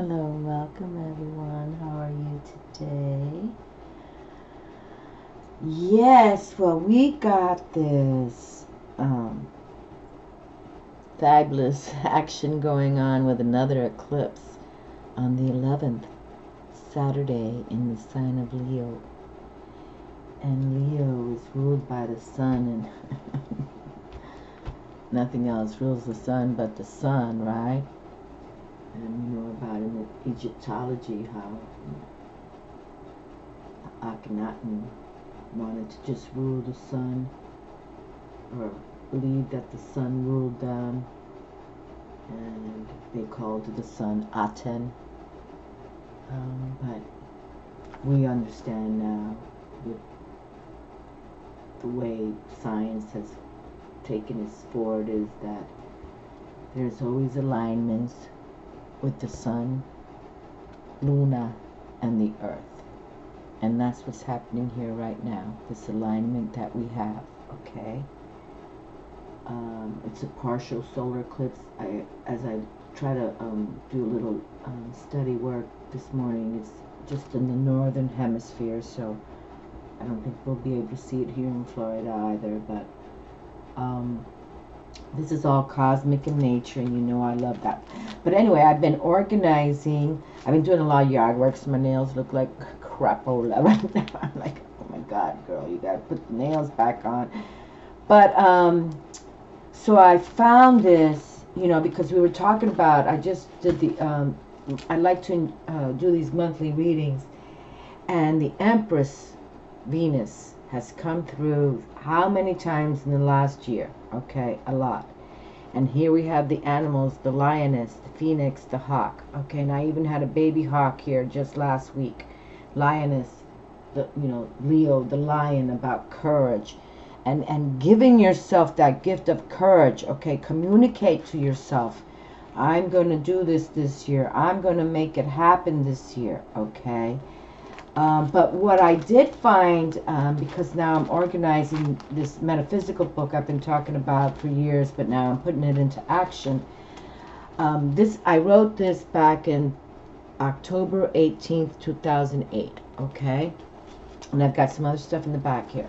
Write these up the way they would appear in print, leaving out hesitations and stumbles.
Hello, welcome everyone. How are you today? Yes, well, we got this fabulous action going on with another eclipse on the 11th, Saturday, in the sign of Leo. And Leo is ruled by the sun, and nothing else rules the sun but the sun, right? And you know about in Egyptology how Akhenaten wanted to just rule the sun, or believed that the sun ruled them, and they called the sun Aten. But we understand now, with the way science has taken us forward, is that there's always alignments with the sun, Luna, and the earth. And that's what's happening here right now, this alignment that we have, okay? It's a partial solar eclipse. As I try to do a little study work this morning, it's just in the northern hemisphere, so I don't think we'll be able to see it here in Florida either, but this is all cosmic in nature, and you know I love that. But anyway, I've been organizing. I've been doing a lot of yard work, so my nails look like crapola right now. I'm like, oh my God, girl, you gotta put the nails back on. But so I found this, you know, because we were talking about, I just did the, I like to do these monthly readings, and the Empress Venus has come through how many times in the last year? Okay, a lot. And here we have the animals, the lioness, the phoenix, the hawk. Okay, and I even had a baby hawk here just last week. Lioness, the, you know, Leo, the lion, about courage. And giving yourself that gift of courage. Okay, communicate to yourself. I'm going to do this year. I'm going to make it happen this year. Okay. But what I did find, because now I'm organizing this metaphysical book I've been talking about for years, but now I'm putting it into action. I wrote this back in October 18th, 2008, okay? And I've got some other stuff in the back here.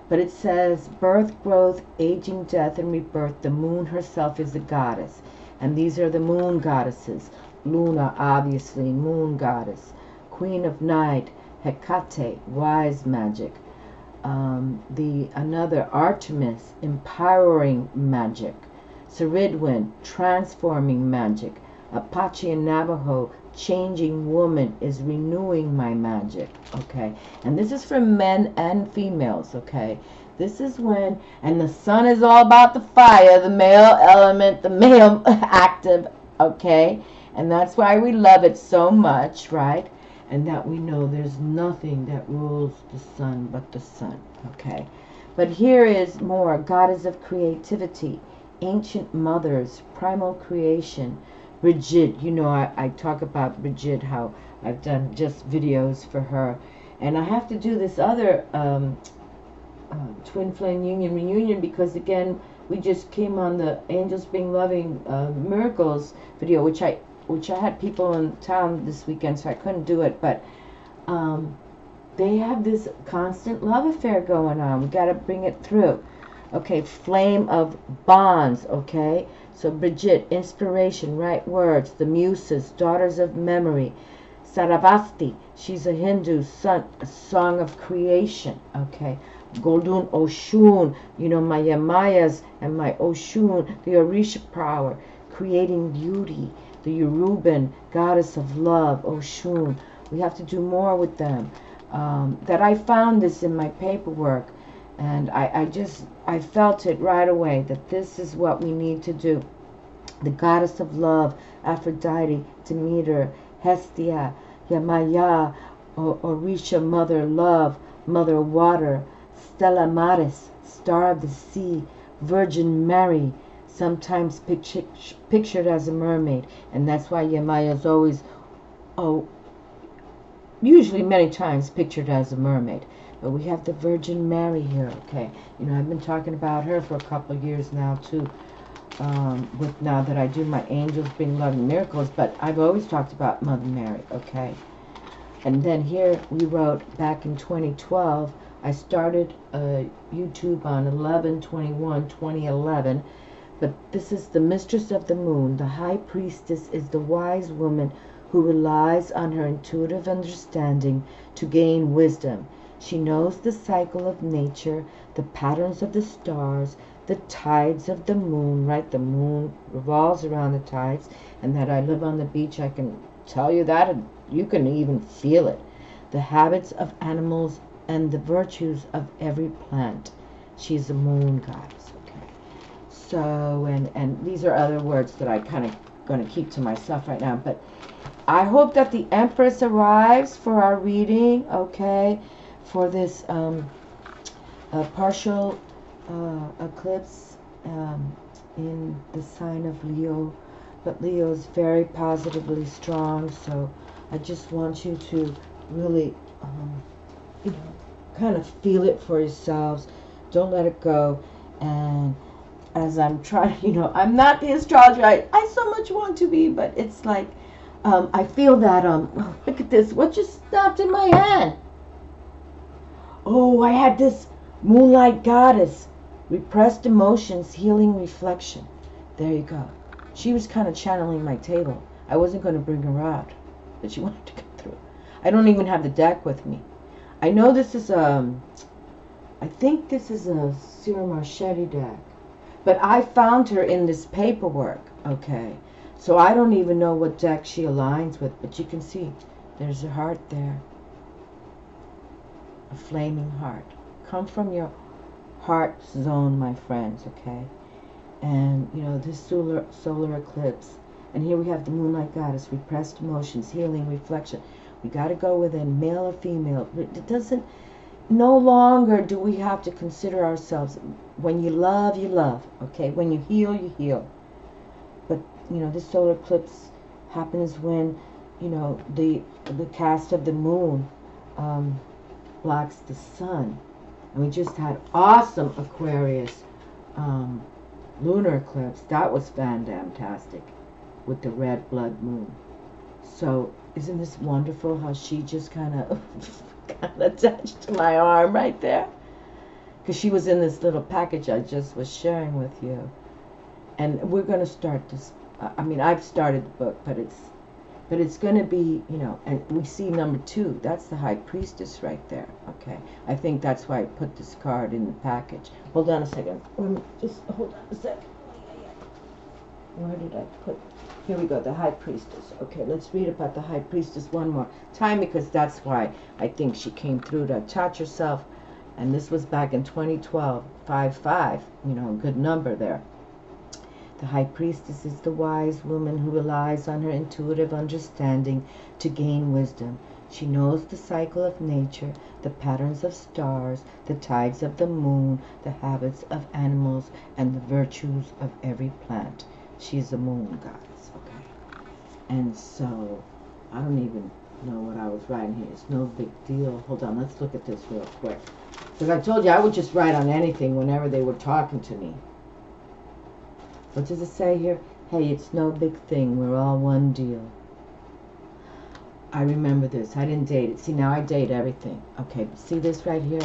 But it says, birth, growth, aging, death, and rebirth. The moon herself is a goddess. And these are the moon goddesses. Luna, obviously, moon goddess. Queen of Night, Hecate, wise magic. Another Artemis, empowering magic. Ceridwen, transforming magic. Apache and Navajo, changing woman, is renewing my magic. Okay, and this is for men and females. Okay, this is when, and the sun is all about the fire, the male element, the male active. Okay, and that's why we love it so much, right? And that we know there's nothing that rules the sun but the sun. Okay, but here is more. Goddess of creativity, ancient mothers, primal creation. Brigitte, you know, I talk about Brigitte, how I've done just videos for her. And I have to do this other Twin Flame Union reunion, because again, we just came on the Angels Bring Loving Miracles video, which I had people in town this weekend, so I couldn't do it. But they have this constant love affair going on. We got to bring it through. Okay, flame of bonds. Okay, so Brigitte, inspiration, right words, the muses, daughters of memory. Saravasti, she's a Hindu song of creation. Okay, Golden Oshun, you know, my Yamayas and my Oshun, the Orisha power, creating beauty. The Yoruban, goddess of love, Oshun. We have to do more with them. That I found this in my paperwork, and I felt it right away that this is what we need to do. The goddess of love, Aphrodite, Demeter, Hestia, Yamaya, Orisha, mother love, mother water, Stella Maris, star of the sea, Virgin Mary, sometimes pictured as a mermaid. And that's why Yamaya is always, usually many times pictured as a mermaid. But we have the Virgin Mary here, okay? You know, I've been talking about her for a couple of years now, too. with now that I do my angels bring love and miracles, but I've always talked about Mother Mary, okay? And then here we wrote back in 2012, I started YouTube on 11/21/2011, but this is the Mistress of the Moon. The High Priestess is the wise woman who relies on her intuitive understanding to gain wisdom. She knows the cycle of nature, the patterns of the stars, the tides of the moon, right? The moon revolves around the tides, and that I live on the beach, I can tell you that, and you can even feel it. The habits of animals and the virtues of every plant. She's a moon goddess, okay? So, and these are other words that I kind of going to keep to myself right now, but I hope that the Empress arrives for our reading, okay, for this partial eclipse in the sign of Leo. But Leo is very positively strong, so I just want you to really, you know, kind of feel it for yourselves. Don't let it go. And as I'm trying, you know, I'm not the astrologer I so much want to be, but it's like, I feel that, look at this, what just snapped in my hand? Oh, I had this Moonlight Goddess, repressed emotions, healing reflection. There you go. She was kind of channeling my table. I wasn't going to bring her out, but she wanted to come through. I don't even have the deck with me. I know this is I think this is a Ciro Marchetti deck, but I found her in this paperwork, okay? So I don't even know what deck she aligns with, but you can see there's a heart there. A flaming heart. Come from your heart zone, my friends, okay? And, you know, this solar eclipse. And here we have the Moonlight Goddess, repressed emotions, healing, reflection. We got to go within, male or female. It doesn't, no longer do we have to consider ourselves. When you love, okay? When you heal, you heal. But, you know, this solar eclipse happens when, you know, the cast of the moon blocks the sun. And we just had awesome Aquarius lunar eclipse. That was fantastic with the red blood moon. So isn't this wonderful how she just kind of attached to my arm right there? Because she was in this little package I just was sharing with you. And we're going to start this. I mean, I've started the book, but it's going to be, you know, and we see number 2. That's the High Priestess right there. Okay. I think that's why I put this card in the package. Hold on a second. Just hold on a second. Where did I put? Here we go, the High Priestess. Okay, let's read about the High Priestess one more time, because that's why I think she came through to attach herself. And this was back in 2012, 5-5, you know, a good number there. The High Priestess is the wise woman who relies on her intuitive understanding to gain wisdom. She knows the cycle of nature, the patterns of stars, the tides of the moon, the habits of animals, and the virtues of every plant. She is a moon goddess, okay? And so, I don't even know what I was writing here. It's no big deal. Hold on, let's look at this real quick. Because I told you I would just write on anything whenever they were talking to me. What does it say here? Hey, it's no big thing. We're all one deal. I remember this. I didn't date it. See, now I date everything. Okay, but see this right here?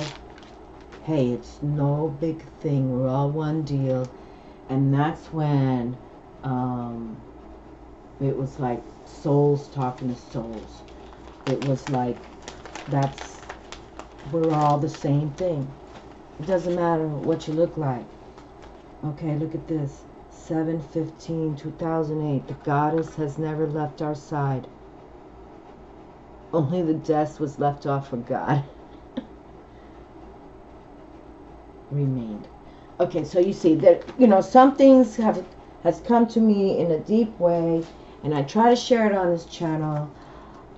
Hey, it's no big thing. We're all one deal. And that's when it was like souls talking to souls. It was like, we're all the same thing. It doesn't matter what you look like. Okay, look at this. 7/15/2008. The goddess has never left our side. Only the death was left off for God. Remained. Okay, so you see that, you know, some things has come to me in a deep way, and I try to share it on this channel.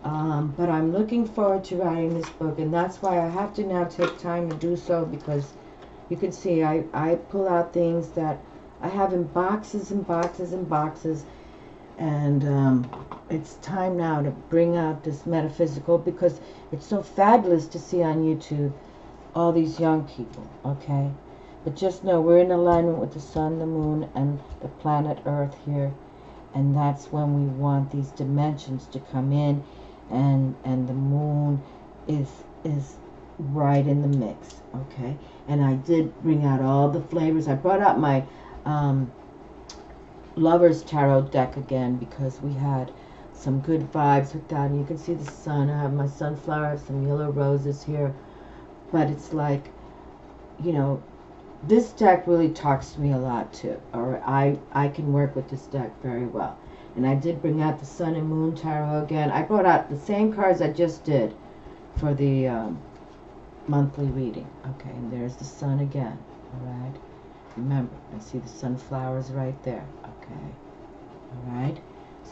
But I'm looking forward to writing this book, and that's why I have to now take time to do so, because you can see I pull out things that I have in boxes and boxes and boxes, and it's time now to bring out this metaphysical, because it's so fabulous to see on YouTube all these young people, okay? But just know we're in alignment with the sun, the moon, and the planet Earth here. And that's when we want these dimensions to come in, and the moon is right in the mix. Okay, and I did bring out all the flavors. I brought out my Lover's Tarot deck again because we had some good vibes with that. And you can see the sun. I have my sunflower. I have some yellow roses here. But it's like, you know, this deck really talks to me a lot too. Or I can work with this deck very well. And I did bring out the Sun and Moon Tarot again. I brought out the same cards I just did for the monthly reading. Okay, and there's the sun again. Alright. Remember, I see the sunflowers right there. Okay. Alright.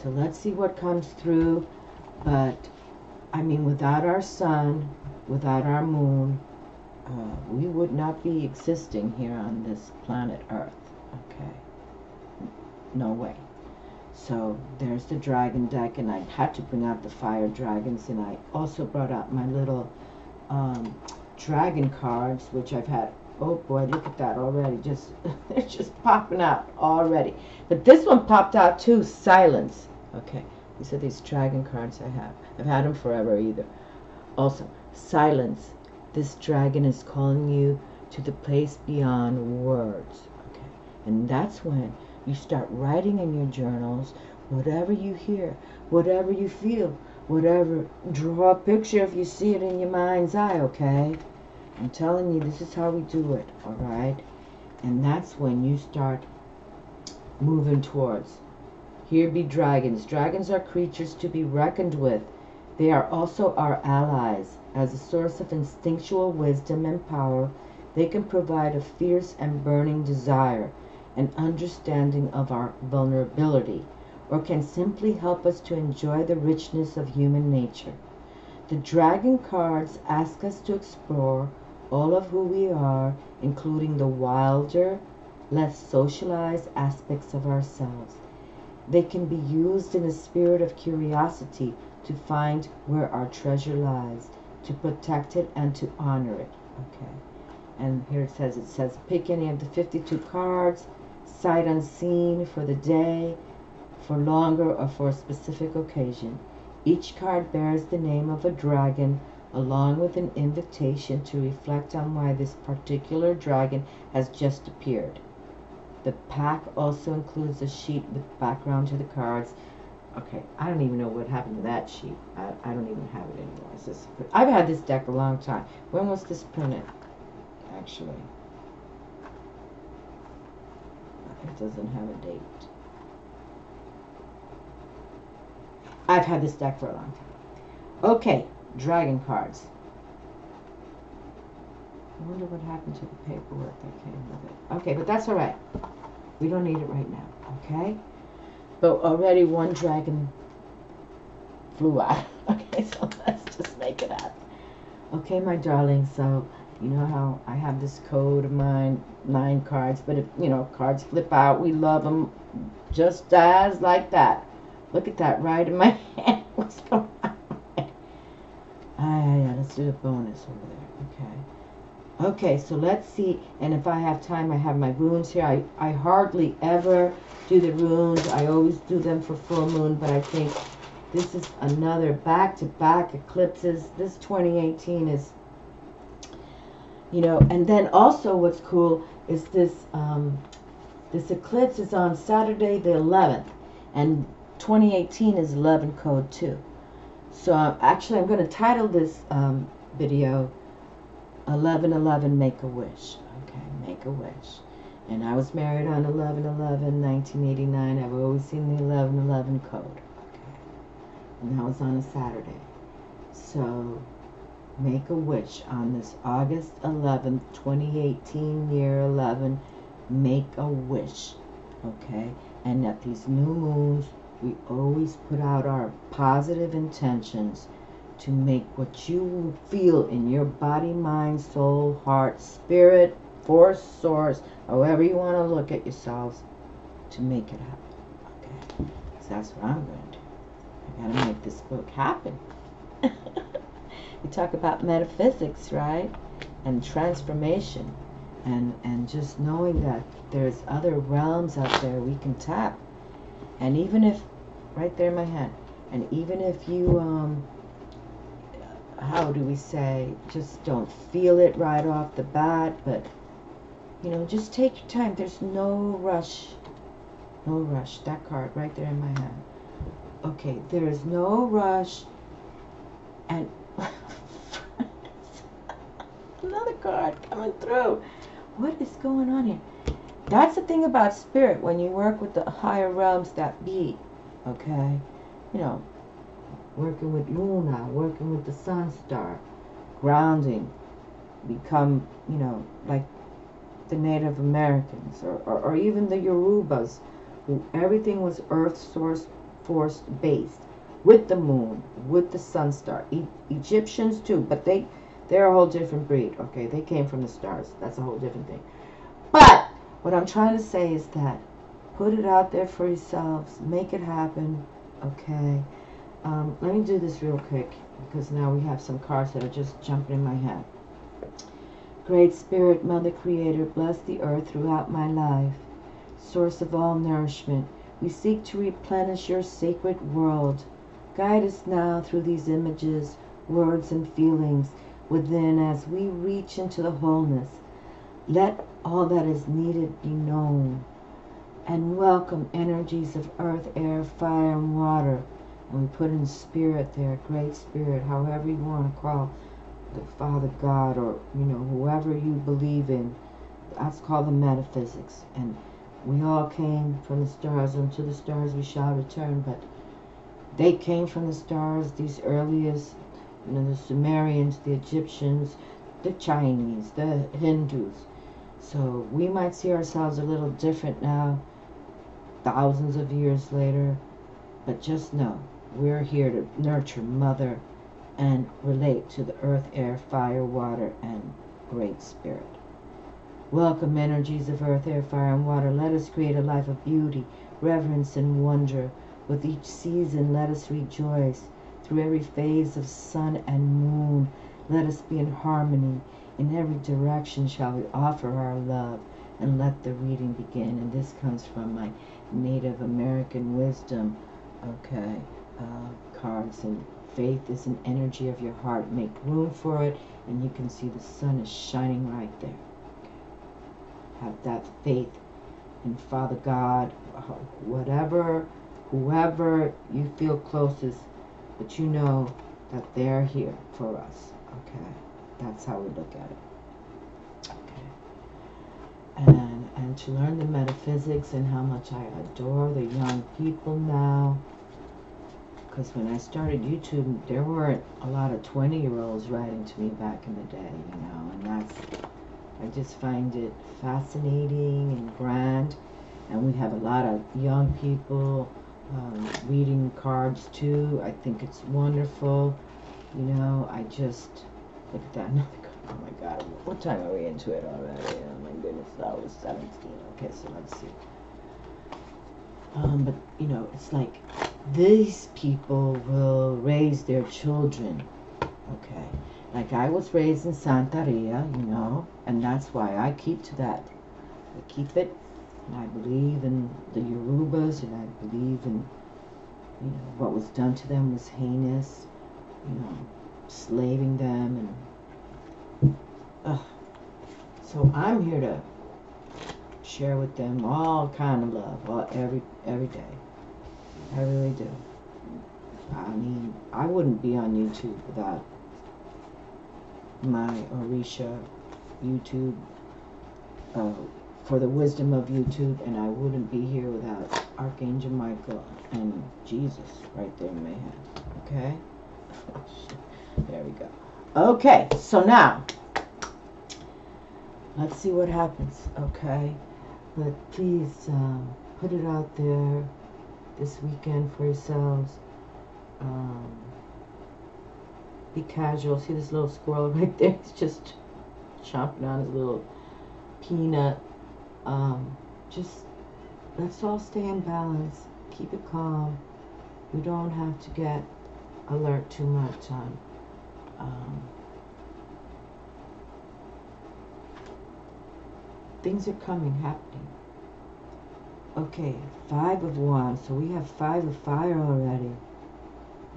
So let's see what comes through. But, I mean, without our sun, without our moon, we would not be existing here on this planet Earth. Okay. No way. So there's the dragon deck, and I had to bring out the fire dragons, and I also brought out my little dragon cards, which I've had. Oh boy, look at that already. Just they're just popping out already. But this one popped out too. Silence. Okay, these are these dragon cards I have. I've had them forever either. Also, silence. This dragon is calling you to the place beyond words. Okay, and that's when you start writing in your journals whatever you hear, whatever you feel, whatever. Draw a picture if you see it in your mind's eye, okay? I'm telling you, this is how we do it, all right? And that's when you start moving towards. Here be dragons. Dragons are creatures to be reckoned with. They are also our allies. As a source of instinctual wisdom and power, they can provide a fierce and burning desire, an understanding of our vulnerability, or can simply help us to enjoy the richness of human nature. The dragon cards ask us to explore all of who we are, including the wilder, less socialized aspects of ourselves. They can be used in a spirit of curiosity to find where our treasure lies, to protect it and to honor it. Okay. And here it says pick any of the 52 cards, sight unseen, for the day, for longer, or for a specific occasion. Each card bears the name of a dragon, along with an invitation to reflect on why this particular dragon has just appeared. The pack also includes a sheet with background to the cards. Okay, I don't even know what happened to that sheet. I don't even have it anymore. I've had this deck a long time. When was this printed? Actually, it doesn't have a date. I've had this deck for a long time. Okay, dragon cards. I wonder what happened to the paperwork that came with it. Okay, but that's all right. We don't need it right now, okay? But already one dragon flew out. Okay, so let's just make it happen. Okay, my darling, so you know how I have this code of mine, 9 cards, but if, you know, cards flip out, we love them just as like that. Look at that right in my hand. What's going on? Yeah, let's do the bonus over there. Okay. Okay, so let's see. And if I have time, I have my runes here. I hardly ever do the runes. I always do them for full moon, but I think this is another back-to-back eclipses. This 2018 is, you know, and then also what's cool is this, this eclipse is on Saturday the 11th, and 2018 is 11 code 2. So actually I'm going to title this video 1111 Make a Wish. Okay, make a wish. And I was married on 11/11 1989. I've always seen the 1111 code. Okay, and that was on a Saturday. So make a wish on this August 11th 2018, year 11. Make a wish. Okay, and at these new moons we always put out our positive intentions to make what you feel in your body, mind, soul, heart, spirit, force, source, however you want to look at yourselves, to make it happen. Okay, so that's what I'm going to do. I got to make this book happen. We talk about metaphysics, right? And transformation. And just knowing that there's other realms out there we can tap. And even if, right there in my hand, and even if you, how do we say, just don't feel it right off the bat, but, you know, just take your time. There's no rush. No rush. That card right there in my hand. Okay, there is no rush. And another card coming through. What is going on here? That's the thing about spirit when you work with the higher realms that be. Okay? You know, working with Luna, working with the Sun Star, grounding, become, you know, like the Native Americans or even the Yorubas, who everything was earth source force based, with the moon, with the Sun Star. Egyptians too, but they're a whole different breed. Okay, they came from the stars. That's a whole different thing. But what I'm trying to say is that put it out there for yourselves, make it happen. Okay. Let me do this real quick, because now we have some cards that are just jumping in my head. Great Spirit, Mother Creator, bless the earth throughout my life. Source of all nourishment, we seek to replenish your sacred world. Guide us now through these images, words, and feelings within as we reach into the wholeness. Let all that is needed be known. And welcome energies of earth, air, fire, and water. And we put in spirit there, great spirit, however you want to call the Father God, or, you know, whoever you believe in. That's called the metaphysics. And we all came from the stars, and to the stars we shall return. But they came from the stars, these earliest, you know, the Sumerians, the Egyptians, the Chinese, the Hindus. So we might see ourselves a little different now, thousands of years later. But just know, we're here to nurture Mother and relate to the earth, air, fire, water, and great spirit. Welcome energies of earth, air, fire, and water. Let us create a life of beauty, reverence, and wonder. With each season, let us rejoice. Through every phase of sun and moon, let us be in harmony. In every direction shall we offer our love, and let the reading begin. And this comes from my Native American wisdom, okay, cards. And faith is an energy of your heart. Make room for it, and you can see the sun is shining right there. Okay. Have that faith in Father God, whoever you feel closest, but you know that they're here for us. Okay, that's how we look at it. Okay, and to learn the metaphysics and how much I adore the young people now. Because when I started YouTube, there weren't a lot of 20-year-olds writing to me back in the day, you know, and I just find it fascinating and grand. And we have a lot of young people reading cards too. I think it's wonderful. You know, I just, look at that, another card. Oh my God, what time are we into it already? Oh my goodness, that was 17. Okay, so let's see. But, you know, it's like these people will raise their children, okay? Like I was raised in Santeria, you know, and that's why I keep to that. I keep it, and I believe in the Yorubas, and I believe in, you know, what was done to them was heinous, you know, slaving them, and, so I'm here to share with them all kind of love, every day. I really do. I mean, I wouldn't be on YouTube without my Orisha YouTube, for the wisdom of YouTube, and I wouldn't be here without Archangel Michael and Jesus right there in my hand. Okay? There we go. Okay, so now, let's see what happens, okay? But please, put it out there this weekend for yourselves. Be casual. See this little squirrel right there? He's just chomping on his little peanut. Just, let's all stay in balance. Keep it calm. We don't have to get alert too much on things are coming, happening. Okay, 5 of Wands. So we have 5 of fire already.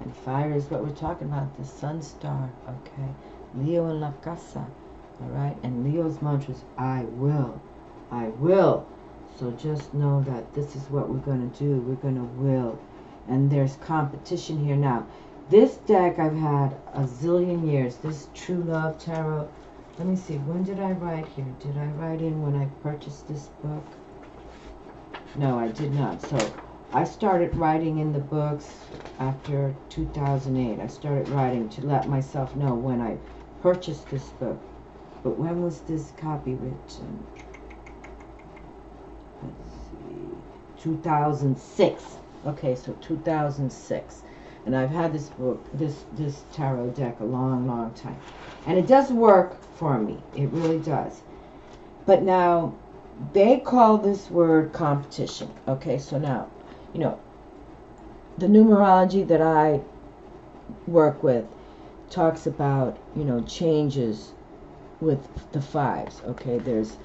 And fire is what we're talking about, the sun star. Okay, Leo in La Casa. Alright, and Leo's mantra is I will. I will. So just know that this is what we're going to do. We're going to will. And there's competition here now. This deck I've had a zillion years. This True Love Tarot. Let me see. When did I write here? Did I write in when I purchased this book? No, I did not. So I started writing in the books after 2008. I started writing to let myself know when I purchased this book. But when was this copy written? Let's see. 2006. Okay, so 2006. And I've had this book, this tarot deck a long, long time. And it does work for me. It really does. But now, they call this word competition. Okay, so now, you know, the numerology that I work with talks about, you know, changes with the 5s. Okay, there's,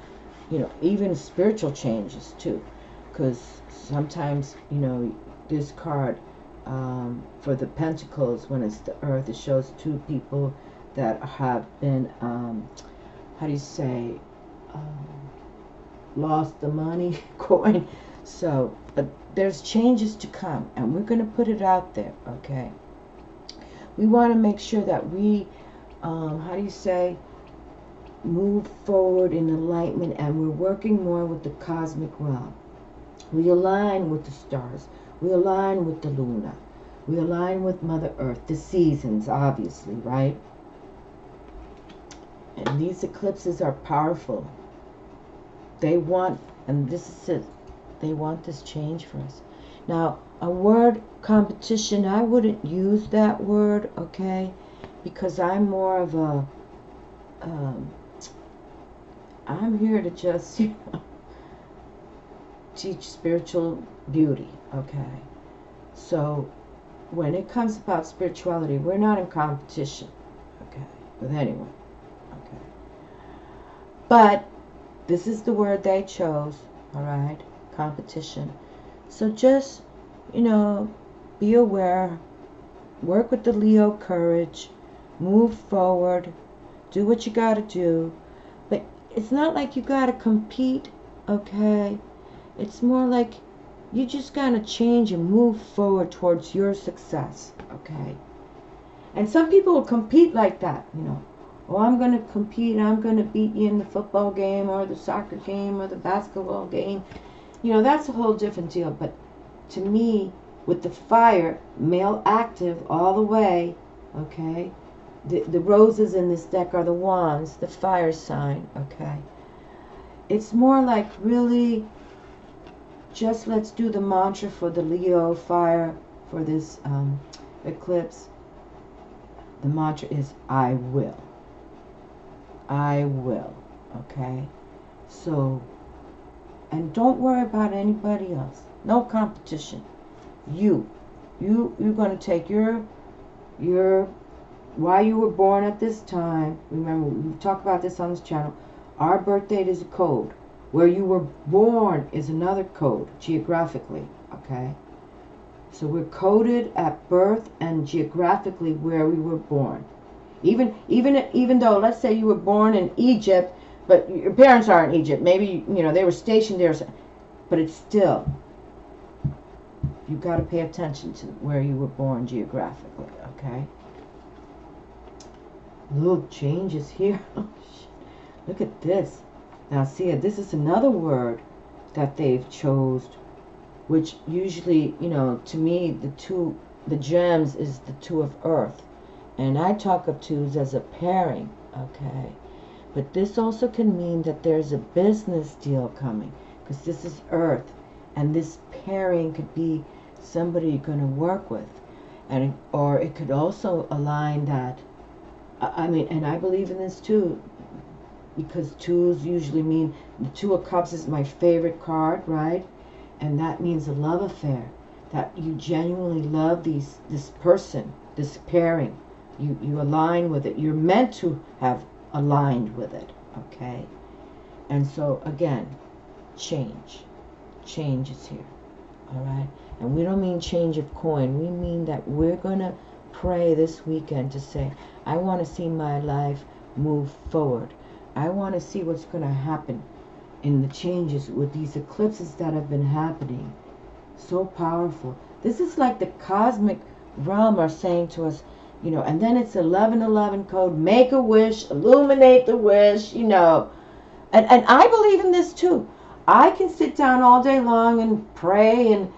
you know, even spiritual changes too. Because sometimes, you know, this card, for the Pentacles, when it's the Earth, it shows 2 people that have been, how do you say, lost the money coin. So, but there's changes to come, and we're going to put it out there, okay? We want to make sure that we, how do you say, move forward in enlightenment, and we're working more with the cosmic realm. We align with the stars. We align with the Luna. We align with Mother Earth, the seasons, obviously, right? And these eclipses are powerful. They want, and this is it, they want this change for us. Now, a word competition, I wouldn't use that word, okay? Because I'm more of a, I'm here to just, you know, teach spiritual beauty, okay? So, when it comes about spirituality, we're not in competition, okay, with anyone, okay? But this is the word they chose, all right? Competition. So just, you know, be aware, work with the Leo courage, move forward, do what you got to do. But it's not like you got to compete, okay? It's more like you just got to change and move forward towards your success, okay? And some people will compete like that, you know. Oh, I'm going to compete, I'm going to beat you in the football game or the soccer game or the basketball game. You know, that's a whole different deal. But to me, with the fire, male active all the way, okay? The roses in this deck are the wands, the fire sign, okay? It's more like really just let's do the mantra for the Leo fire for this eclipse. The mantra is I will. I will, okay? So, and don't worry about anybody else. No competition. You're going to take your why you were born at this time. Remember, we've talked about this on this channel. Our birth date is a code. Where you were born is another code, geographically, okay? So we're coded at birth and geographically where we were born. Even though, let's say you were born in Egypt, but your parents are in Egypt. Maybe, you know, they were stationed there. But it's still, you've got to pay attention to where you were born geographically, okay? Little changes here. Look at this. Now see, this is another word that they've chosen, which usually, you know, to me, the gems is the 2 of earth. And I talk of 2s as a pairing, okay? But this also can mean that there's a business deal coming, because this is earth. And this pairing could be somebody you're going to work with. Or it could also align that, I mean, and I believe in this too, because 2s usually mean, the 2 of Cups is my favorite card, right? And that means a love affair, that you genuinely love this person, this pairing. You align with it. You're meant to have aligned with it, okay? And so, again, change. Change is here. All right? And we don't mean change of coin. We mean that we're going to pray this weekend to say, I want to see my life move forward. I want to see what's going to happen in the changes with these eclipses that have been happening. So powerful. This is like the cosmic realm are saying to us, you know, and then it's 1111 code, make a wish, illuminate the wish, you know. And I believe in this too. I can sit down all day long and pray and,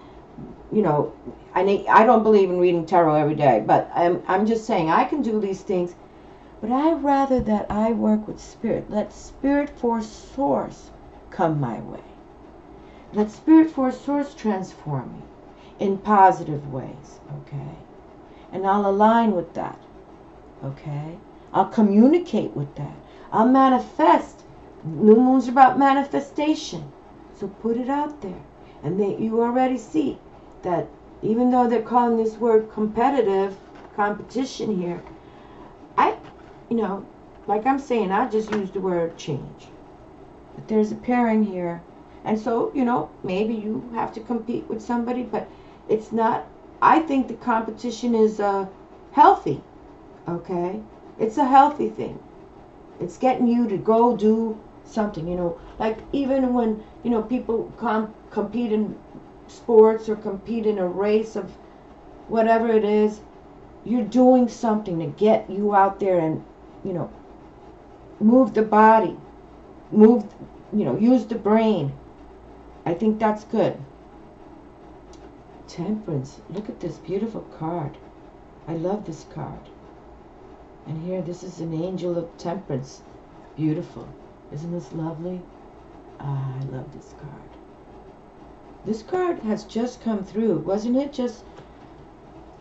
you know, I don't believe in reading tarot every day, but I'm just saying I can do these things. But I'd rather that I work with spirit. Let spirit force source come my way. Let spirit force source transform me in positive ways, okay? And I'll align with that, okay? I'll communicate with that. I'll manifest. New moons are about manifestation. So put it out there. And you already see that even though they're calling this word competitive, competition here, you know, like I'm saying, I just use the word change. But there's a pairing here. And so, you know, maybe you have to compete with somebody, but it's not, I think the competition is healthy, okay? It's a healthy thing. It's getting you to go do something, you know, like even when, you know, people compete in sports or compete in a race of whatever it is, you're doing something to get you out there and, you know, move the body, move, you know, use the brain. I think that's good. Temperance. Look at this beautiful card. I love this card. And here, this is an angel of temperance. Beautiful. Isn't this lovely? Ah, I love this card. This card has just come through. Wasn't it just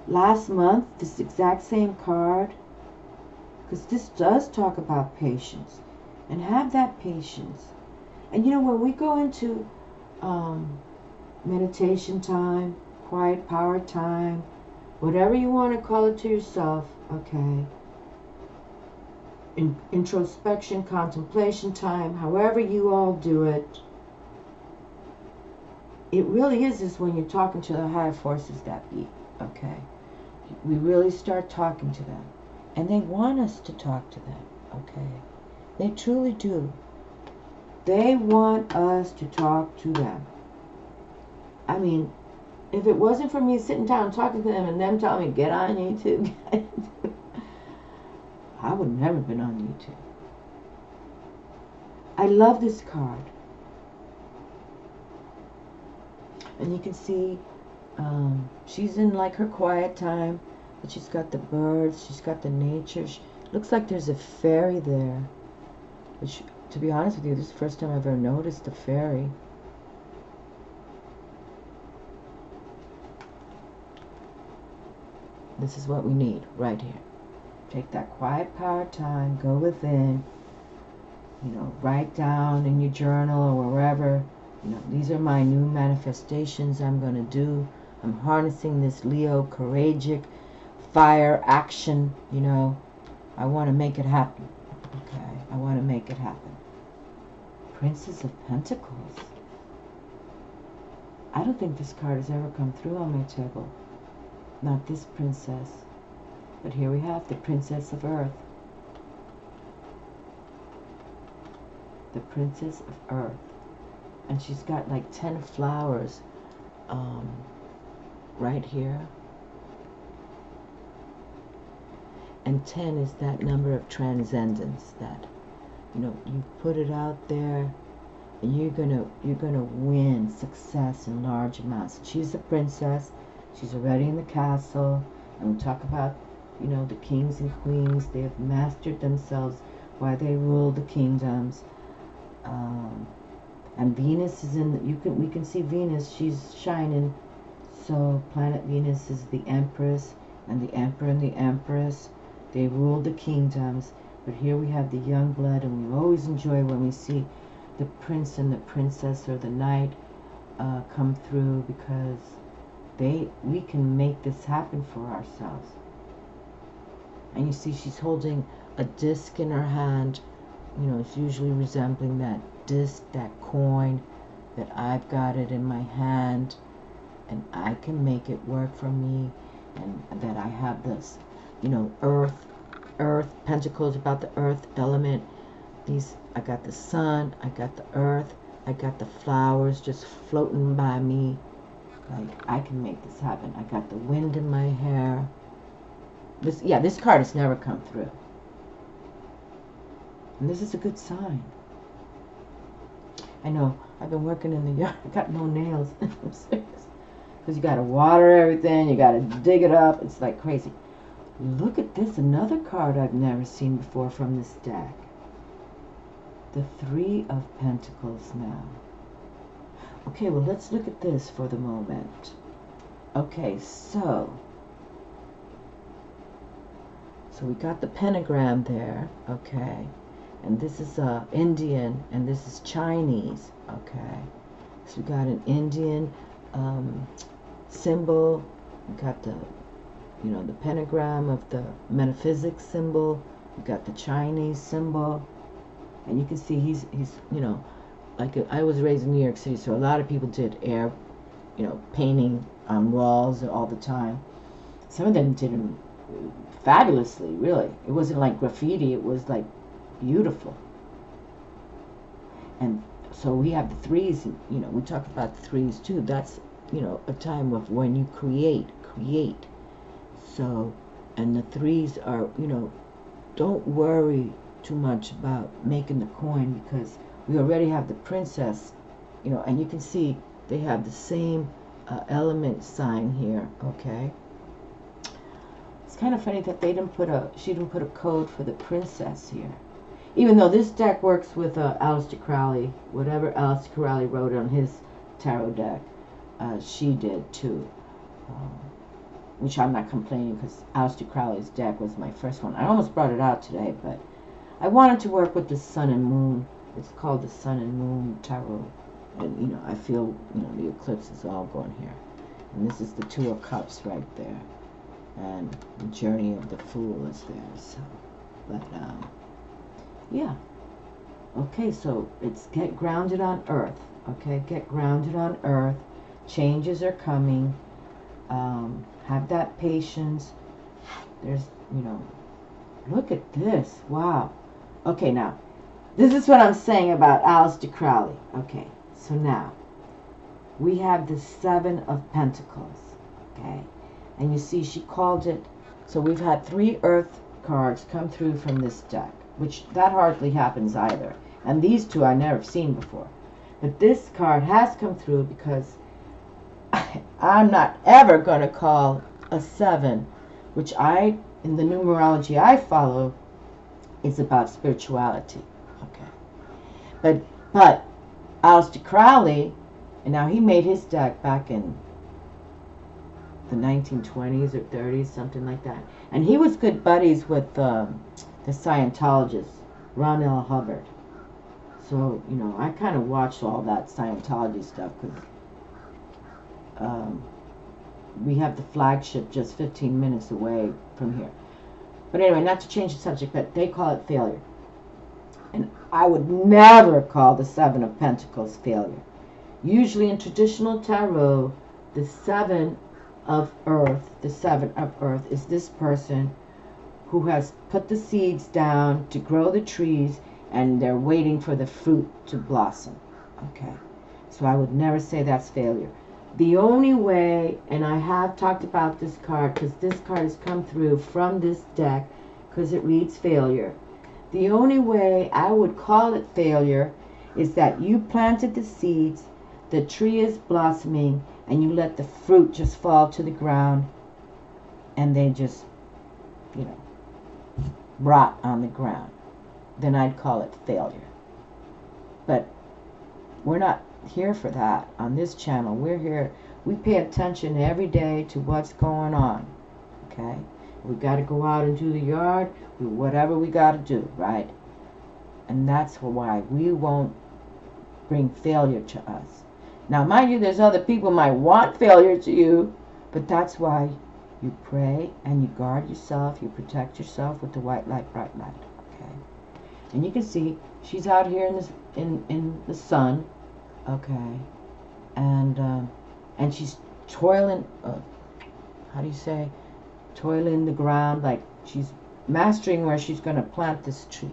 last month, this exact same card? Because this does talk about patience. And have that patience. And you know, when we go into meditation time, quiet power time, whatever you want to call it to yourself, okay? Introspection, contemplation time, however you all do it, it really is when you're talking to the higher forces that be, okay? We really start talking to them. And they want us to talk to them, okay? They truly do. They want us to talk to them. I mean, if it wasn't for me sitting down talking to them and them telling me, get on YouTube, I would never been on YouTube. I love this card. And you can see she's in like her quiet time, but she's got the birds, she's got the nature. Looks like there's a fairy there. Which, to be honest with you, this is the first time I've ever noticed a fairy. This is what we need right here. Take that quiet power time, go within, you know, write down in your journal or wherever, you know, these are my new manifestations I'm going to do. I'm harnessing this Leo courageous fire action, you know. I want to make it happen. Okay, I want to make it happen. Princess of Pentacles. I don't think this card has ever come through on my table. Not this princess. But here we have the Princess of Earth. The Princess of Earth. And she's got like 10 flowers right here. And 10 is that number of transcendence, that, you know, you put it out there and you're gonna win success in large amounts. She's a princess. She's already in the castle. And we talk about, you know, the kings and queens. They have mastered themselves while they rule the kingdoms. And Venus is in the, we can see Venus, she's shining. So planet Venus is the Empress, and the Emperor and the Empress. They rule the kingdoms. But here we have the young blood, and we always enjoy when we see the prince and the princess or the knight come through, because we can make this happen for ourselves. And you see she's holding a disc in her hand. You know, it's usually resembling that that coin, that I've got it in my hand, and I can make it work for me, and that I have this, you know, earth, pentacles about the earth element. These, I got the sun, I got the earth, I got the flowers just floating by me. Like, I can make this happen. I got the wind in my hair. This card has never come through. And this is a good sign. I know, I've been working in the yard. I got no nails. I'm serious. Because you got to water everything. You got to dig it up. It's like crazy. Look at this. Another card I've never seen before from this deck. The Three of Pentacles now. Okay, well, let's look at this for the moment. Okay, so we got the pentagram there, okay, and this is Indian, and this is Chinese, okay. So we got an Indian symbol. We got the, you know, the pentagram of the metaphysics symbol. We got the Chinese symbol, and you can see he's you know, like, I was raised in New York City, so a lot of people did air, you know, painting on walls all the time. Some of them did them fabulously, really. It wasn't like graffiti, it was like beautiful. And so we have the threes, you know, we talk about the threes too. That's, you know, a time of when you create. So, and the threes are, you know, don't worry too much about making the coin, because we already have the princess, you know, and you can see they have the same element sign here, okay? It's kind of funny that they didn't put she didn't put a code for the princess here. Even though this deck works with Aleister Crowley, whatever Aleister Crowley wrote on his tarot deck, she did too. Which I'm not complaining, because Aleister Crowley's deck was my first one. I almost brought it out today, but I wanted to work with the sun and moon. It's called the Sun and Moon Tarot. And, you know, I feel, you know, the eclipse is all going here. And this is the Two of Cups right there. And the Journey of the Fool is there. So, but, yeah. Okay, so it's get grounded on earth. Okay, get grounded on earth. Changes are coming. Have that patience. There's, you know, look at this. Wow. Okay, now, this is what I'm saying about Aleister Crowley. Okay, so now, we have the Seven of Pentacles, okay? And you see, she called it, so we've had 3 earth cards come through from this deck, which that hardly happens either. And these 2 I never seen before. But this card has come through because I'm not ever going to call a 7, which in the numerology I follow, is about spirituality. Okay. But Aleister Crowley, and now he made his deck back in the 1920s or 30s, something like that. And he was good buddies with the Scientologist, Ron L. Hubbard. So, you know, I kind of watched all that Scientology stuff, because we have the flagship just 15 minutes away from here. But anyway, not to change the subject, but they call it failure. And I would never call the Seven of Pentacles failure. Usually in traditional tarot, the Seven of Earth is this person who has put the seeds down to grow the trees, and they're waiting for the fruit to blossom. Okay, so I would never say that's failure. The only way, and I have talked about this card, because this card has come through from this deck, because it reads failure. The only way I would call it failure is that you planted the seeds, the tree is blossoming, and you let the fruit just fall to the ground, and they just, you know, rot on the ground. Then I'd call it failure. But we're not here for that on this channel. We're here, we pay attention every day to what's going on. Okay, we got to go out and do the yard, whatever we got to do, right? And that's why we won't bring failure to us. Now, mind you, there's other people might want failure to you, but that's why you pray and you guard yourself, you protect yourself with the white light, bright light. Okay, And you can see she's out here in this in the sun, okay, and she's toiling. How do you say? Toiling the ground, like she's mastering where she's going to plant this tree.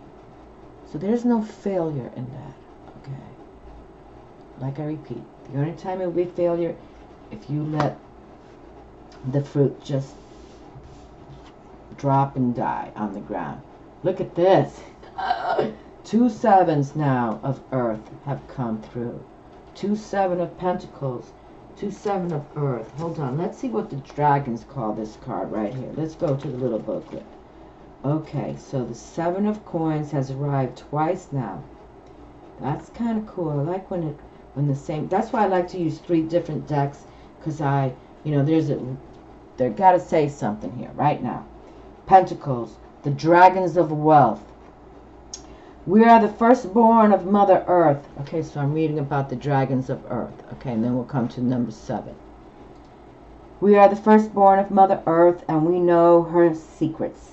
So there's no failure in that, okay. Like I repeat, the only time it will be failure if you let the fruit just drop and die on the ground. Look at this. 2 sevens now of earth have come through. 2 7 of pentacles. 2 7 of earth. Hold on. Let's see what the dragons call this card right here. Let's go to the little booklet. Okay, so the 7 of coins has arrived twice now. That's kind of cool. I like when the same. That's why I like to use 3 different decks, because they got to say something here right now. Pentacles, the dragons of wealth. We are the firstborn of Mother Earth. Okay, so I'm reading about the dragons of earth. Okay, and then we'll come to number 7. We are the firstborn of Mother Earth, and we know her secrets.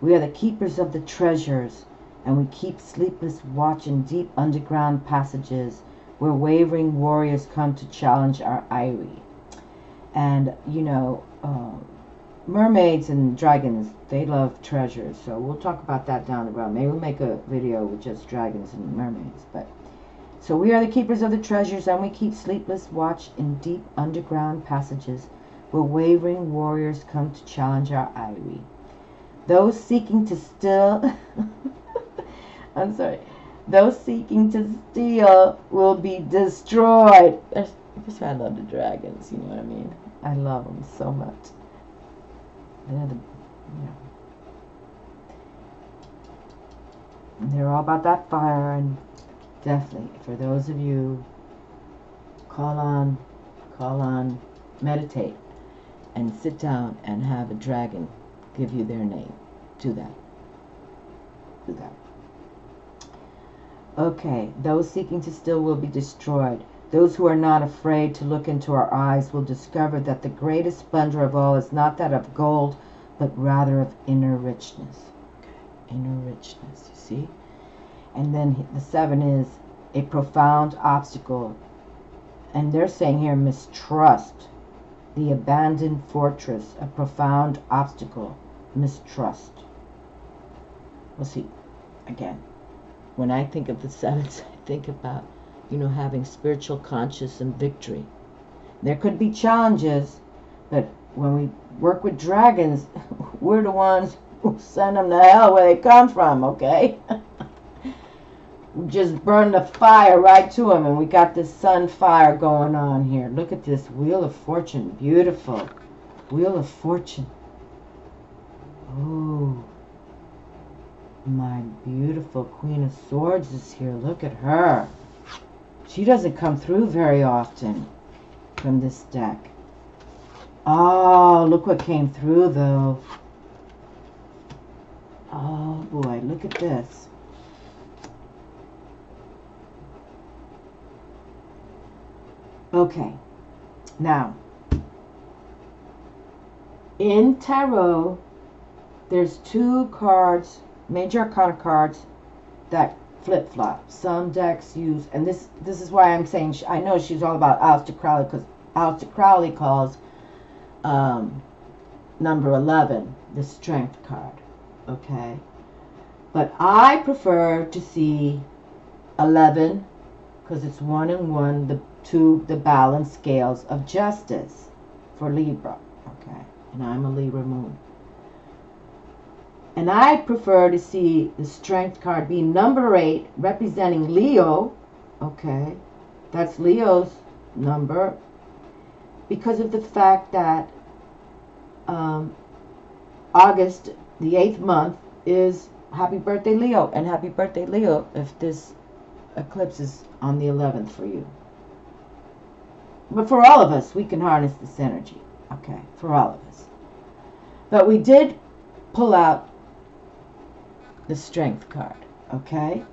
We are the keepers of the treasures, and we keep sleepless watch in deep underground passages where wavering warriors come to challenge our eyrie. And, mermaids and dragons, they love treasures, so we'll talk about that down the road. Maybe we'll make a video with just dragons and mermaids. But so we are the keepers of the treasures, and we keep sleepless watch in deep underground passages where wavering warriors come to challenge our eyrie. Those seeking to steal those seeking to steal will be destroyed. That's why I love the dragons, you know what I mean? I love them so much. They're all about that fire, and definitely for those of you, call on, meditate, and sit down and have a dragon give you their name. Do that. Okay, those seeking to steal will be destroyed. Those who are not afraid to look into our eyes will discover that the greatest splendor of all is not that of gold, but rather of inner richness. Okay, inner richness, you see? And then the 7 is a profound obstacle. And they're saying here mistrust. The abandoned fortress, a profound obstacle, mistrust. Well, see, again, when I think of the 7s, I think about, having spiritual conscience and victory. There could be challenges, but when we work with dragons, we're the ones who send them to hell where they come from, okay? We just burn the fire right to them, and we got this sun fire going on here. Look at this Wheel of Fortune. Beautiful. Wheel of Fortune. Oh, my beautiful Queen of Swords is here. Look at her. She doesn't come through very often from this deck. Oh, look what came through, though. Oh, boy. Look at this. Okay. Now, in tarot, there's 2 cards, major arcana cards, that flip-flop. Some decks use, and this is why I'm saying, I know she's all about Aleister Crowley, because Aleister Crowley calls number 11 the Strength card, okay? But I prefer to see 11, because it's 1 and 1, the balance scales of justice for Libra, okay? And I'm a Libra moon. And I prefer to see the Strength card be number 8, representing Leo, okay? That's Leo's number, because of the fact that August, the 8th month, is Happy Birthday Leo. And Happy Birthday Leo if this eclipse is on the 11th for you. But for all of us, we can harness this energy, okay? For all of us. But we did pull out the Strength card, okay?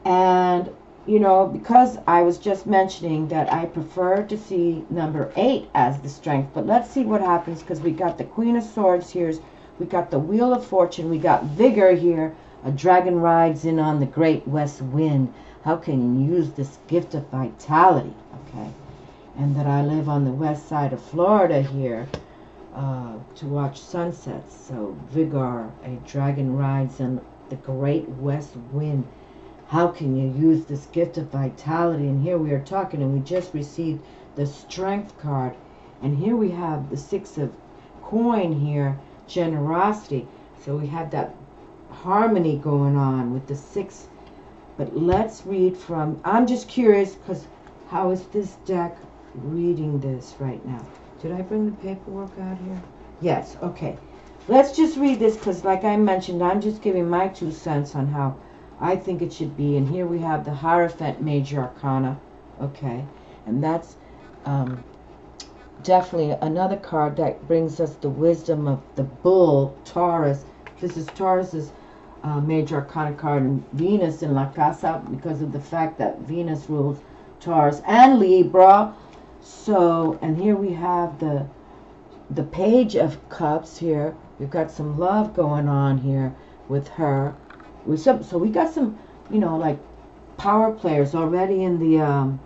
And, because I was just mentioning that I prefer to see number 8 as the Strength, but let's see what happens, because we got the Queen of Swords here, we got the Wheel of Fortune, we got Vigor here, A dragon rides in on the great west wind. How can you use this gift of vitality? Okay. And that I live on the west side of Florida here to watch sunsets. So vigor, a dragon rides in the great west wind. How can you use this gift of vitality? And here we are talking, and we just received the strength card. And here we have the 6 of coin here, generosity. So we have that harmony going on with the 6. But let's read from, I'm just curious, because how is this deck reading this right now? Did I bring the paperwork out here? Yes, okay. Let's just read this, because like I mentioned, I'm just giving my 2 cents on how I think it should be. And here we have the Hierophant Major Arcana, okay? And that's definitely another card that brings us the wisdom of the bull, Taurus. This is Taurus's Major Arcana card, and Venus in La Casa, because of the fact that Venus rules Taurus and Libra. So, and here we have the Page of Cups here. We've got some love going on here with her. So we got some, you know, like power players already in the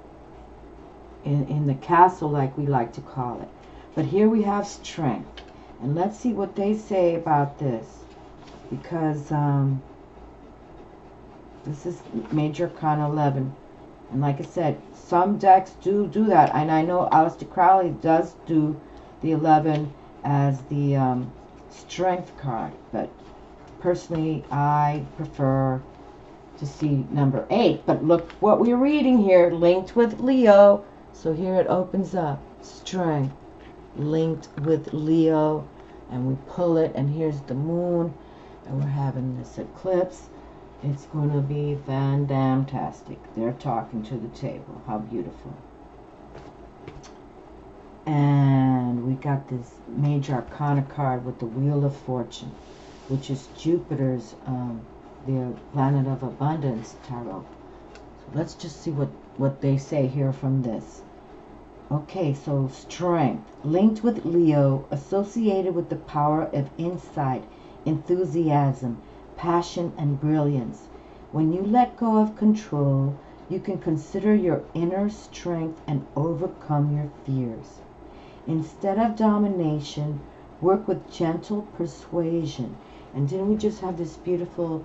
in the castle, like we like to call it. But here we have strength, and let's see what they say about this, because this is Major Arcana 11, and like I said, some decks do that, and I know Aleister Crowley does do the 11 as the strength card, but personally I prefer to see number 8. But look what we're reading here, linked with Leo. So here it opens up, strength, linked with Leo, and we pull it, and here's the moon, and we're having this eclipse. It's going to be fan-damn-tastic. They're talking to the table. How beautiful. And we got this Major Arcana card with the Wheel of Fortune, which is Jupiter's, the planet of abundance tarot. So let's just see what they say here from this. Okay, so strength, linked with Leo, associated with the power of insight, enthusiasm, passion, and brilliance. When you let go of control, you can consider your inner strength and overcome your fears. Instead of domination, work with gentle persuasion. And didn't we just have this beautiful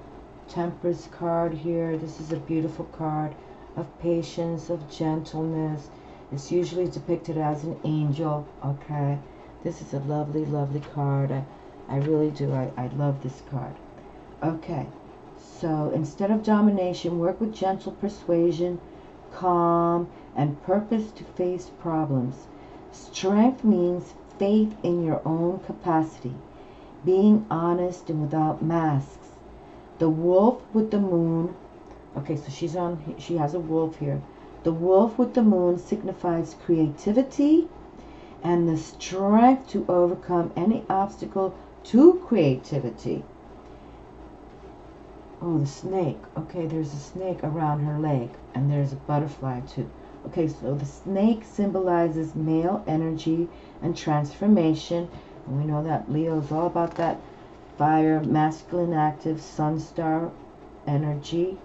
Temperance card here? This is a beautiful card of patience, of gentleness. It's usually depicted as an angel, okay? This is a lovely, lovely card. I really do. I love this card. Okay, so instead of domination, work with gentle persuasion, calm, and purpose to face problems. Strength means faith in your own capacity, being honest and without masks. The wolf with the moon. Okay, so she has a wolf here. The wolf with the moon signifies creativity and the strength to overcome any obstacle to creativity. Oh, the snake. Okay, there's a snake around her leg, and there's a butterfly too. Okay, so the snake symbolizes male energy and transformation. And we know that Leo's all about that fire, masculine, active, sun star energy.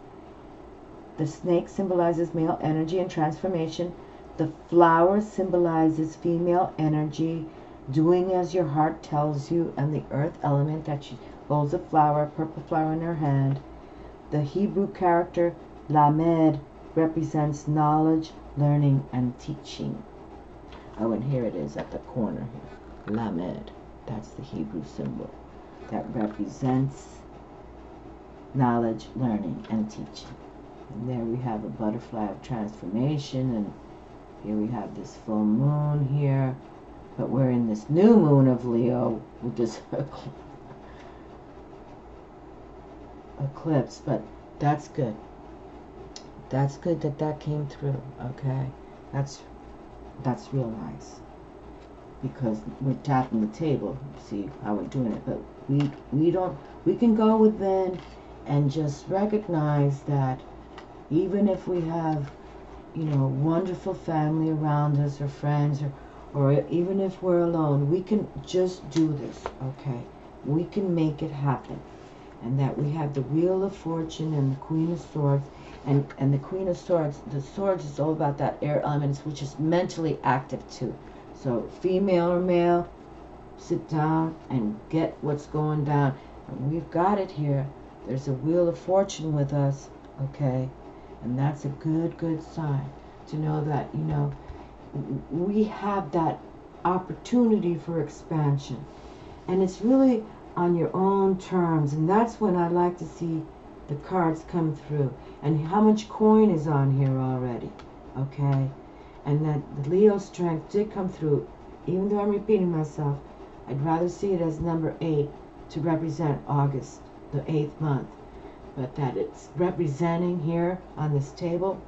The snake symbolizes male energy and transformation. The flower symbolizes female energy, doing as your heart tells you, and the earth element that she holds a flower, purple flower in her hand. The Hebrew character Lamed represents knowledge, learning, and teaching. Oh, and here it is at the corner here. Lamed. That's the Hebrew symbol that represents knowledge, learning, and teaching. And there we have a butterfly of transformation, and here we have this full moon here. But we're in this new moon of Leo with this eclipse, but that's good. That's good that came through, okay? That's real nice. Because we're tapping the table, see how we're doing it. But we can go within and just recognize that even if we have, you know, wonderful family around us or friends, or even if we're alone, we can just do this, okay? We can make it happen. and that we have the Wheel of Fortune and the Queen of Swords. And the Queen of Swords, the swords is all about that air elements, which is mentally active too. So female or male, sit down and get what's going down. And we've got it here. There's a Wheel of Fortune with us, okay? And that's a good sign to know that, you know, we have that opportunity for expansion. And it's really on your own terms. And that's when I like to see the cards come through. And how much coin is on here already, okay? And that the Leo strength did come through. Even though I'm repeating myself, I'd rather see it as number 8 to represent August, the 8th month. But that it's representing here on this table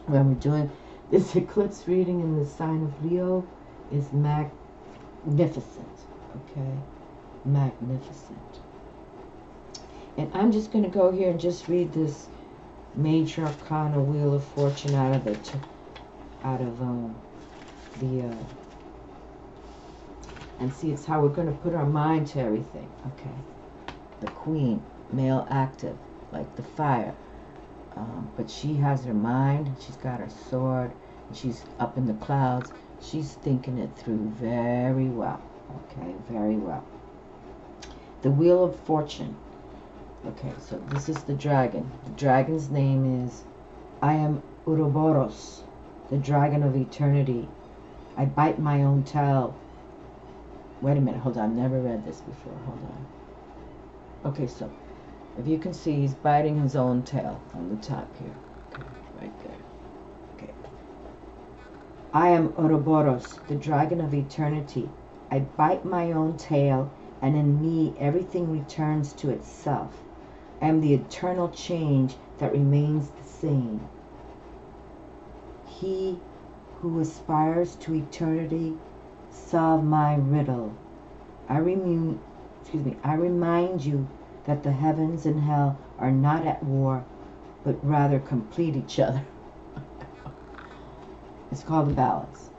when we're doing this eclipse reading in the sign of Leo is magnificent, okay? Magnificent. And I'm just going to go here and just read this Major Arcana Wheel of Fortune out of the and see, it's how we're going to put our mind to everything, okay? The Queen, male active, like the fire, but she has her mind, she's got her sword, and she's up in the clouds. She's thinking it through very well, okay? Very well. The Wheel of Fortune. Okay, so this is the dragon. The dragon's name is, I am Ouroboros, the dragon of eternity. I bite my own tail. Wait a minute, hold on, I've never read this before, hold on. Okay, so, if you can see, he's biting his own tail on the top here. Okay, right there. Okay. I am Ouroboros, the dragon of eternity. I bite my own tail, and in me everything returns to itself. I am the eternal change that remains the same. He who aspires to eternity, solve my riddle. I remind you that the heavens and hell are not at war, but rather complete each other. It's called the balance.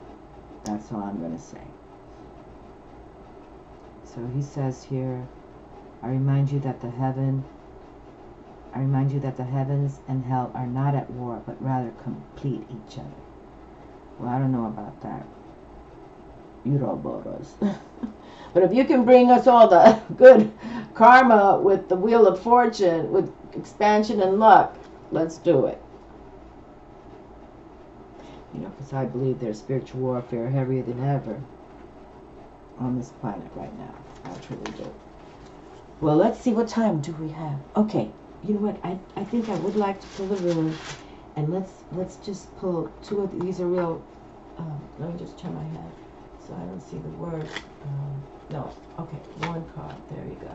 That's all I'm going to say. So he says here, I remind you that the heavens and hell are not at war, but rather complete each other. Well, I don't know about that. Ouroboros. But if you can bring us all the good karma with the Wheel of Fortune, with expansion and luck, let's do it. You know, because I believe there's spiritual warfare heavier than ever on this planet right now. I truly do. Well, let's see, what time do we have? Okay, you know what? I think I would like to pull the rune, and let's just pull two of these. Are real. Let me just turn my head so I don't see the words. No, okay, one card. There you go.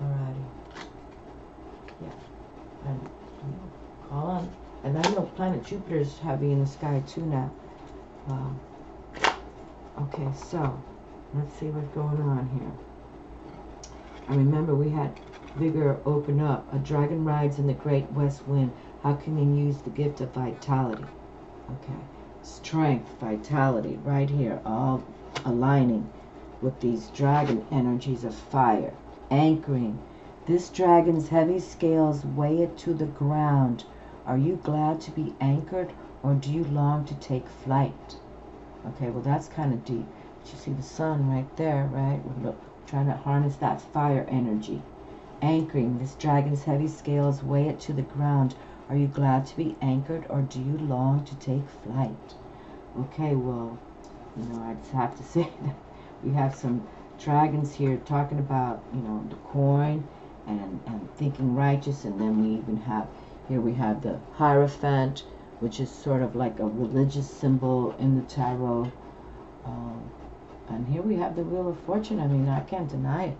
Alrighty. Yeah, and call on. And I know planet Jupiter is heavy in the sky too now. Okay, so let's see what's going on here. I remember we had Vigor open up. A dragon rides in the great west wind. How can you use the gift of vitality? Okay, strength, vitality, right here, all aligning with these dragon energies of fire. Anchoring. This dragon's heavy scales weigh it to the ground. Are you glad to be anchored, or do you long to take flight? Okay, well that's kind of deep. But you see the sun right there, right? We're trying to harness that fire energy. Anchoring. This dragon's heavy scales weigh it to the ground. Are you glad to be anchored, or do you long to take flight? Okay, well, you know, I just have to say that we have some dragons here talking about, you know, the coin and thinking righteous, and then we even have, here we have the Hierophant, which is sort of like a religious symbol in the tarot. And here we have the Wheel of Fortune. I mean, I can't deny it,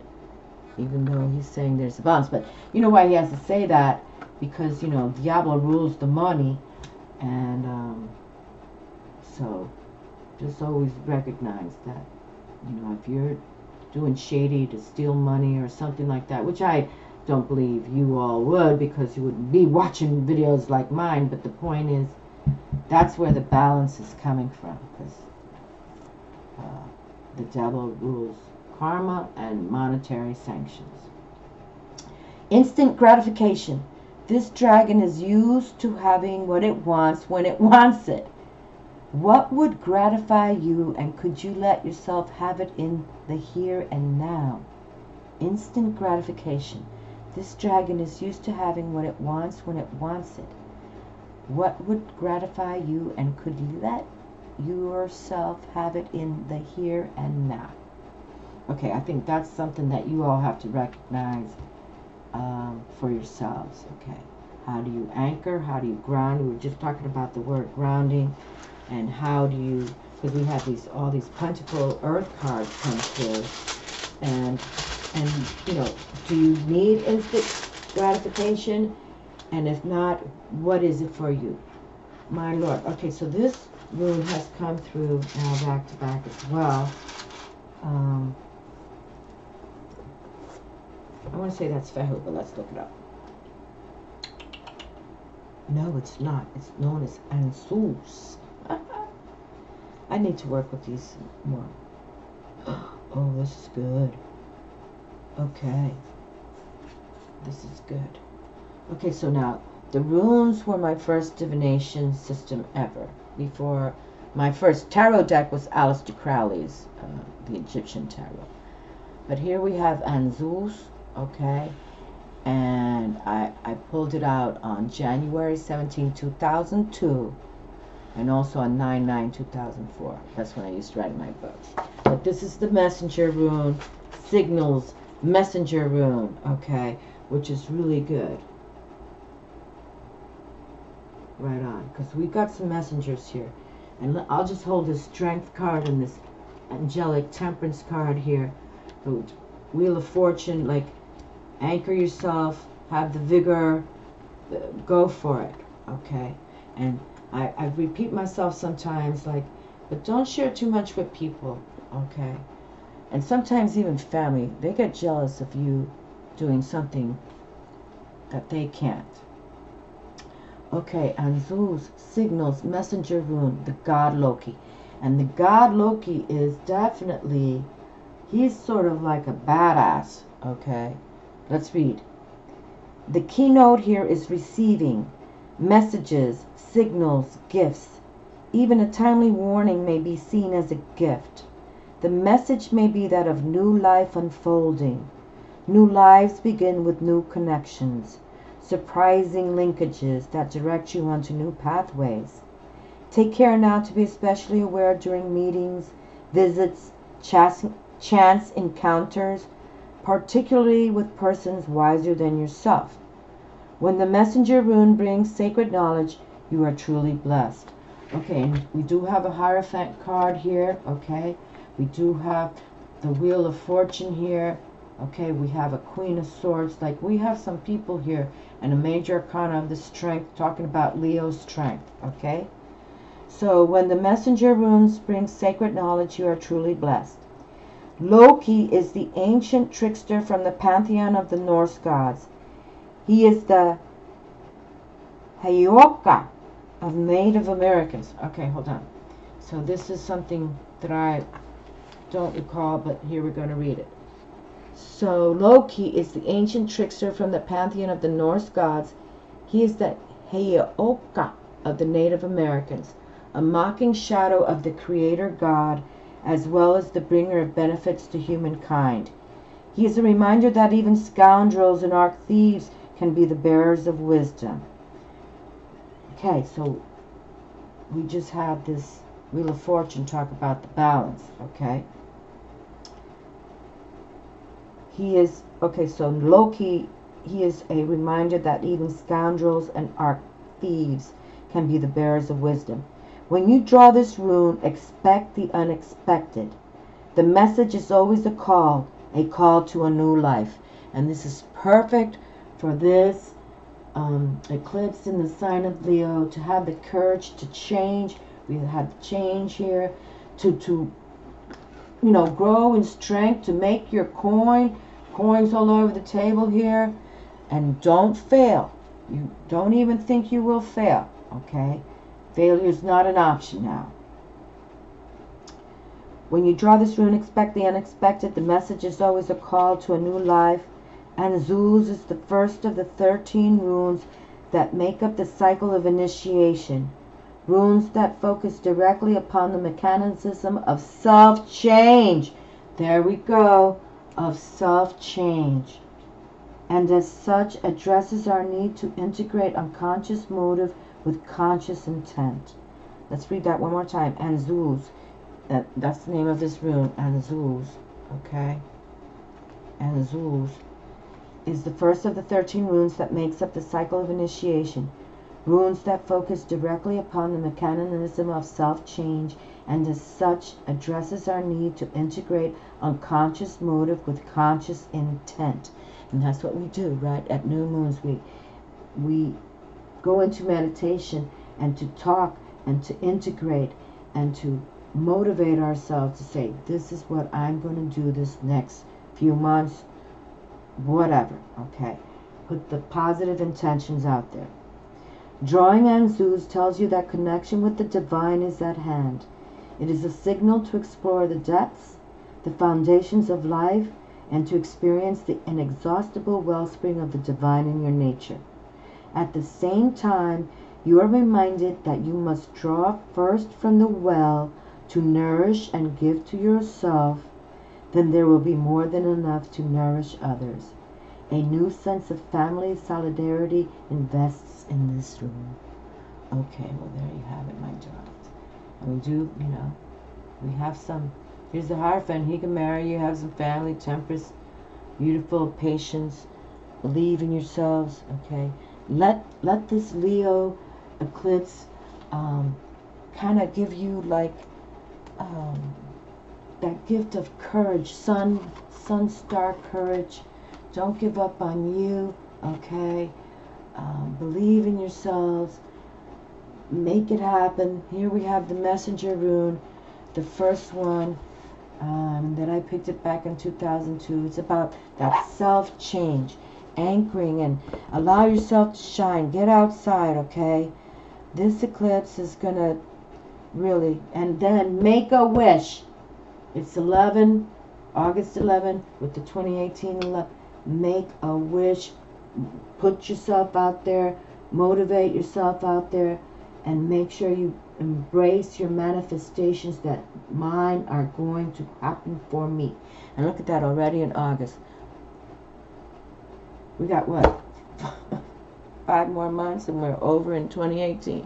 even though he's saying there's a balance. But you know why he has to say that? Because, you know, Diablo rules the money. And so just always recognize that, you know, if you're doing shady to steal money or something like that, which I don't believe you all would, because you would be watching videos like mine, but the point is, that's where the balance is coming from, because the devil rules karma and monetary sanctions. Instant gratification. This dragon is used to having what it wants when it wants it. What would gratify you, and could you let yourself have it in the here and now? Instant gratification. This dragon is used to having what it wants when it wants it. What would gratify you, and could you let yourself have it in the here and now? Okay, I think that's something that you all have to recognize for yourselves. Okay, how do you anchor? How do you ground? We were just talking about the word grounding, and how do you, because we have all these plentiful earth cards come through, and you know, do you need instant gratification? And if not, what is it for you? My Lord. Okay, so this rune has come through now back to back as well. I want to say that's Fehu, but let's look it up. No, it's not. It's known as Ansus. I need to work with these more. Oh, this is good. Okay. This is good. Okay, so now, the runes were my first divination system ever. Before, my first tarot deck was Aleister Crowley's, the Egyptian tarot. But here we have Anzus, okay? And I pulled it out on January 17, 2002. And also on 9/9/2004. That's when I used to write my books. But this is the messenger rune, signals messenger rune, okay? Which is really good. Right on, because we got some messengers here. And I'll just hold this strength card and this angelic temperance card here. The Wheel of Fortune, like, anchor yourself, have the vigor, go for it, okay? And I repeat myself sometimes, like, but don't share too much with people, okay? And sometimes even family, they get jealous of you doing something that they can't. Okay, Anzus signals messenger rune, the god Loki. And the god Loki is definitely, he's sort of like a badass, okay? Let's read. The keynote here is receiving messages, signals, gifts. Even a timely warning may be seen as a gift. The message may be that of new life unfolding. New lives begin with new connections, surprising linkages that direct you onto new pathways. Take care now to be especially aware during meetings, visits, chance encounters, particularly with persons wiser than yourself. When the messenger rune brings sacred knowledge, you are truly blessed. Okay, and we do have a Hierophant card here, okay? We do have the Wheel of Fortune here, okay? We have a Queen of Swords, like we have some people here, and a Major Arcana of the Strength, talking about Leo's strength, okay? So when the messenger runes bring sacred knowledge, you are truly blessed. Loki is the ancient trickster from the pantheon of the Norse gods. He is the Heyoka of Native Americans. Okay, hold on. So this is something that I don't recall, but here we're going to read it. So Loki is the ancient trickster from the pantheon of the Norse gods. He is the Heyoka of the Native Americans, a mocking shadow of the creator god, as well as the bringer of benefits to humankind. He is a reminder that even scoundrels and arch thieves can be the bearers of wisdom. Okay, so we just had this Wheel of Fortune talk about the balance, okay? He is, okay, so Loki, he is a reminder that even scoundrels and arch thieves can be the bearers of wisdom. When you draw this rune, expect the unexpected. The message is always a call to a new life. And this is perfect for this eclipse in the sign of Leo, to have the courage to change. We have change here, to you know, grow in strength, to make your coins all over the table here, and don't fail. You don't even think you will fail, okay? Failure is not an option now. When you draw this rune, expect the unexpected. The message is always a call to a new life, And Zuz is the first of the 13 runes that make up the cycle of initiation. Runes that focus directly upon the mechanism of self-change. There we go, of self-change. And as such addresses our need to integrate unconscious motive with conscious intent. Let's read that one more time. Anzuz. That's the name of this rune. Anzuz. Okay? Anzuz is the first of the 13 runes that makes up the cycle of initiation. Runes that focus directly upon the mechanism of self-change, and as such addresses our need to integrate unconscious motive with conscious intent. And that's what we do, right? At new moons we go into meditation and to talk and to integrate and to motivate ourselves to say, this is what I'm going to do this next few months, whatever, okay? Put the positive intentions out there. Drawing Anzuz tells you that connection with the divine is at hand. It is a signal to explore the depths, the foundations of life, and to experience the inexhaustible wellspring of the divine in your nature. At the same time, you are reminded that you must draw first from the well to nourish and give to yourself. Then there will be more than enough to nourish others. A new sense of family solidarity invests in this room. Okay, well there you have it, my darlings. And we do, we have some. Here's the Hierophant. He can marry you, have some family, temperance, beautiful patience, believe in yourselves, okay? Let this Leo eclipse kind of give you like that gift of courage, sun star courage. Don't give up on you, okay? Believe in yourselves. Make it happen. Here we have the messenger rune, the first one that I picked it back in 2002. It's about that self-change, anchoring, and allow yourself to shine. Get outside, okay? This eclipse is going to really, and then make a wish. It's August 11 with the 2018 11. Make a wish. Put yourself out there. Motivate yourself out there. And make sure you embrace your manifestations that mine are going to happen for me. And look at that, already in August. We got what? 5 more months and we're over in 2018.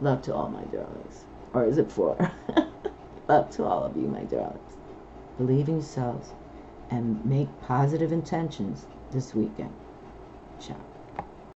Love to all my darlings. Or is it 4? Love to all of you, my darlings. Believe in yourselves and make positive intentions this weekend. Ciao.